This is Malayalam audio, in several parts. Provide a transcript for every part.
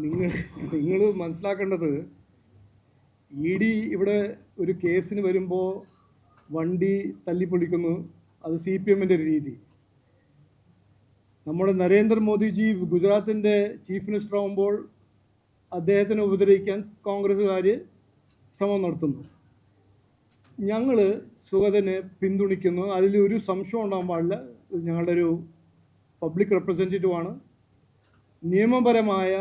നിങ്ങൾ മനസ്സിലാക്കേണ്ടത് ഇ ഡി ഇവിടെ ഒരു കേസിന് വരുമ്പോൾ വണ്ടി തല്ലിപ്പൊളിക്കുന്നു, അത് CPM ഒരു രീതി. നമ്മുടെ നരേന്ദ്രമോദിജി ഗുജറാത്തിൻ്റെ ചീഫ് മിനിസ്റ്റർ ആകുമ്പോൾ അദ്ദേഹത്തിനെ ഉപദ്രവിക്കാൻ കോൺഗ്രസ്സുകാർ ശ്രമം നടത്തുന്നു. ഞങ്ങൾ സുഗതനെ പിന്തുണയ്ക്കുന്നു, അതിലൊരു സംശയം ഉണ്ടാകാൻ പാടില്ല. ഞങ്ങളുടെ ഒരു പബ്ലിക് റെപ്രസെൻറ്റേറ്റീവാണ്. നിയമപരമായ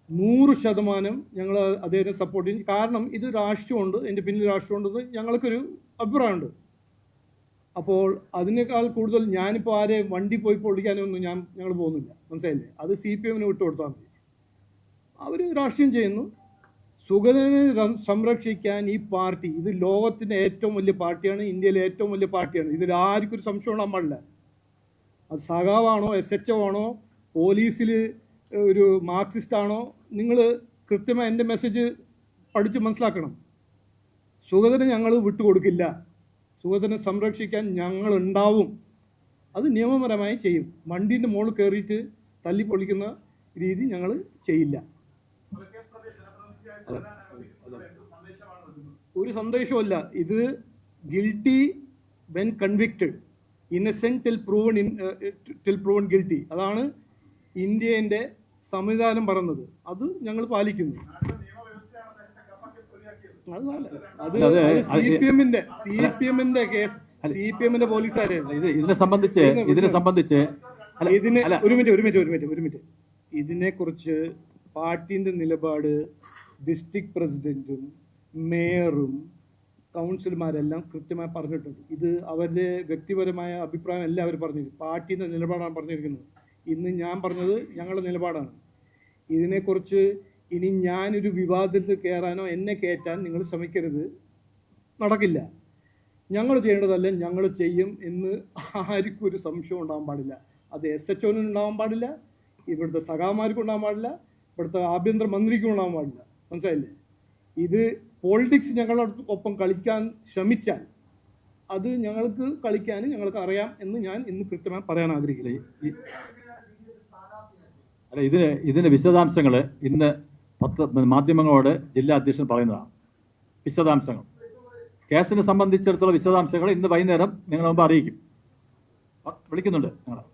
100% ഞങ്ങൾ അദ്ദേഹത്തെ സപ്പോർട്ട് ചെയ്യും. കാരണം ഇത് രാഷ്ട്രീയമുണ്ട്, എൻ്റെ പിന്നിൽ രാഷ്ട്രീയമുണ്ടെന്ന് ഞങ്ങൾക്കൊരു അഭിപ്രായമുണ്ട്. അപ്പോൾ അതിനേക്കാൾ കൂടുതൽ ഞാനിപ്പോൾ ആരെ വണ്ടി പോയി പൊളിക്കാനൊന്നും ഞങ്ങൾ പോകുന്നില്ല, മനസ്സിലായില്ലേ? അത് CPM വിട്ട് കൊടുത്താൽ മതി. അവർ രാഷ്ട്രീയം ചെയ്യുന്നു. സുഗതനെ സംരക്ഷിക്കാൻ ഈ പാർട്ടി, ഇത് ലോകത്തിൻ്റെ ഏറ്റവും വലിയ പാർട്ടിയാണ്, ഇന്ത്യയിലെ ഏറ്റവും വലിയ പാർട്ടിയാണ്. ഇതിൽ ആർക്കും ഒരു സംശയം ഉണ്ടാകാൻ പാടില്ല. അത് സഖാവാണോ SHO ആണോ പോലീസിൽ ഒരു മാർക്സിസ്റ്റാണോ, നിങ്ങൾ കൃത്യമായി എൻ്റെ മെസ്സേജ് പഠിച്ച് മനസ്സിലാക്കണം. സുഗതനെ ഞങ്ങൾ വിട്ടുകൊടുക്കില്ല. സുഗതനെ സംരക്ഷിക്കാൻ ഞങ്ങളുണ്ടാവും. അത് നിയമപരമായി ചെയ്യും. വണ്ടീൻ്റെ മുകളിൽ കയറിയിട്ട് തല്ലിപ്പൊളിക്കുന്ന രീതി ഞങ്ങൾ ചെയ്യില്ല. ഒരു സന്ദേശമല്ല. ഇത് guilty when convicted, innocent till proven guilty. അതാണ് ഇന്ത്യൻ്റെ സംവിധാനം പറയുന്നത്. അത് ഞങ്ങൾ പാലിക്കുന്നു. അത് CPM കേസ്, CPM പോലീസുകാരായിരുന്നു. ഇതിനെ സംബന്ധിച്ച് ഒരു മിനിറ്റ് ഇതിനെക്കുറിച്ച് പാർട്ടിൻ്റെ നിലപാട് ഡിസ്ട്രിക്ട് പ്രസിഡന്റും മേയറും കൗൺസിലർമാരെല്ലാം കൃത്യമായി പറഞ്ഞിട്ടുണ്ട്. ഇത് അവരുടെ വ്യക്തിപരമായ അഭിപ്രായം അല്ല അവർ പറഞ്ഞിരിക്കുന്നത്, പാർട്ടിയുടെ നിലപാടാണ് പറഞ്ഞിരിക്കുന്നത്. ഇന്ന് ഞാൻ പറഞ്ഞത് ഞങ്ങളുടെ നിലപാടാണ്. ഇതിനെക്കുറിച്ച് ഇനി ഞാനൊരു വിവാദത്തിൽ കയറാനോ എന്നെ കയറ്റാൻ നിങ്ങൾ ശ്രമിക്കരുത്, നടക്കില്ല. ഞങ്ങൾ ചെയ്യേണ്ടതല്ല ഞങ്ങൾ ചെയ്യും എന്ന് ആർക്കും ഒരു സംശയം ഉണ്ടാകാൻ പാടില്ല. അത് SHOനും ഉണ്ടാകാൻ പാടില്ല, ഇവിടുത്തെ സഖാമാർക്കും ഉണ്ടാകാൻ പാടില്ല, ഇവിടുത്തെ ആഭ്യന്തര മന്ത്രിക്കും ഉണ്ടാകാൻ പാടില്ല, മനസ്സിലായില്ലേ? ഇത് പോളിറ്റിക്സ് ഞങ്ങളുടെ ഒപ്പം കളിക്കാൻ ശ്രമിച്ചാൽ അത് ഞങ്ങൾക്ക് കളിക്കാൻ ഞങ്ങൾക്ക് അറിയാം എന്ന് ഞാൻ ഇന്ന് കൃത്യമായി പറയാൻ ആഗ്രഹിക്കുന്നത്. അല്ല, ഇതിൻ്റെ വിശദാംശങ്ങൾ ഇന്ന് മാധ്യമങ്ങളോട് ജില്ലാ അധ്യക്ഷൻ പറയുന്നതാണ്. വിശദാംശങ്ങൾ, കേസിനെ സംബന്ധിച്ചിടത്തോളം വിശദാംശങ്ങൾ ഇന്ന് വൈകുന്നേരം നിങ്ങളെ മുമ്പ് അറിയിക്കും. വിളിക്കുന്നുണ്ട് ഞങ്ങൾ.